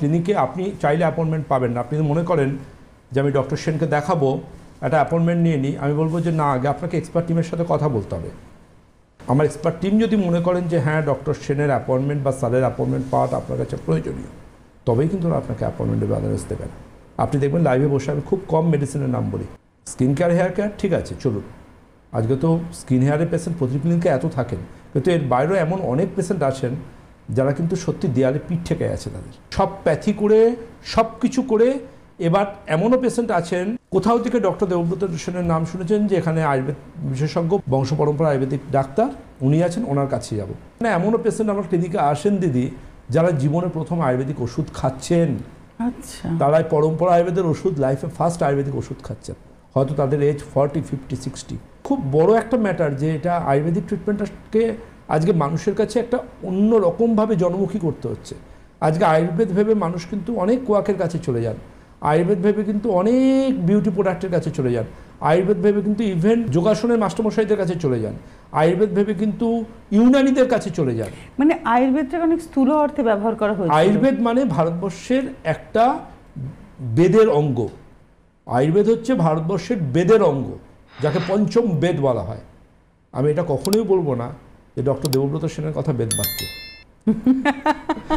ক্লিনিকে আপনি চাইলে অ্যাপয়েন্টমেন্ট পাবেন না। আপনি মনে করেন যে আমি ডক্টর সেনকে দেখাবো, একটা অ্যাপয়েন্টমেন্ট নিয়ে নিই, আমি বলবো যে না, আগে আপনাকে এক্সপার্ট টিমের সাথে কথা বলতে হবে। আমার এক্সপার্ট টিম যদি মনে করেন যে হ্যাঁ ডক্টর সেনের অ্যাপয়েন্টমেন্ট বা স্যারের অ্যাপয়েন্টমেন্ট পাওয়াটা আপনার কাছে প্রয়োজনীয়, তবেই কিন্তু আপনাকে অ্যাপয়েন্টমেন্টের ব্যালেন্স দেবেন। আপনি দেখবেন লাইভে বসে আমি খুব কম মেডিসিনের নাম বলি। স্কিন কেয়ার, হেয়ার কেয়ার ঠিক আছে চলুন, আজকে তো স্কিন হেয়ারের পেশেন্ট প্রতি ক্লিনিকে এত থাকেন, কিন্তু এর বাইরেও এমন অনেক পেশেন্ট আছেন যারা কিন্তু সত্যি দেয়ালে পিঠ ঠেকে আছে তাদের, সব প্যাথি করে সব কিছু করে। এবার এমনও পেশেন্ট আছেন, কোথাও থেকে ডক্টর দেবব্রত সেনের নাম শুনেছেন যে এখানে আয়ুর্বেদ বিশেষজ্ঞ, বংশ পরম্পরা আয়ুর্বেদিক ডাক্তার উনি আছেন, ওনার কাছে যাবো। মানে এমনও পেশেন্ট আমার ক্লিনিকে আসেন দিদি, যারা জীবনে প্রথম আয়ুর্বেদিক ওষুধ খাচ্ছেন। আচ্ছা, তারাই পরম্পরা আয়ুর্বেদের ওষুধ, লাইফে ফার্স্ট আয়ুর্বেদিক ওষুধ খাচ্ছেন, হয়তো তাদের এজ 40, 50, 60। খুব বড় একটা ম্যাটার যে এটা আয়ুর্বেদিক ট্রিটমেন্টটাকে আজকে মানুষের কাছে একটা অন্য রকমভাবে জনমুখী করতে হচ্ছে। আজকে আয়ুর্বেদ ভেবে মানুষ কিন্তু অনেক কোয়াকের কাছে চলে যান, আয়ুর্বেদ ভেবে কিন্তু অনেক বিউটি প্রোডাক্টের কাছে চলে যান, আয়ুর্বেদ ভেবে কিন্তু ইভেন যোগাসনের মাস্টারমশাইদের কাছে চলে যান, আয়ুর্বেদ ভেবে কিন্তু ইউনানিদের কাছে চলে যান। মানে আয়ুর্বেদটাকে অনেক স্থূল অর্থে ব্যবহার করা হয়েছে। আয়ুর্বেদ মানে ভারতবর্ষের একটা বেদের অঙ্গ। আয়ুর্বেদ হচ্ছে ভারতবর্ষের বেদের অঙ্গ, যাকে পঞ্চম বেদ বলা হয়। আমি এটা কখনোই বলবো না যে ডক্টর দেবব্রত সেনের কথা বেদ বাক্য।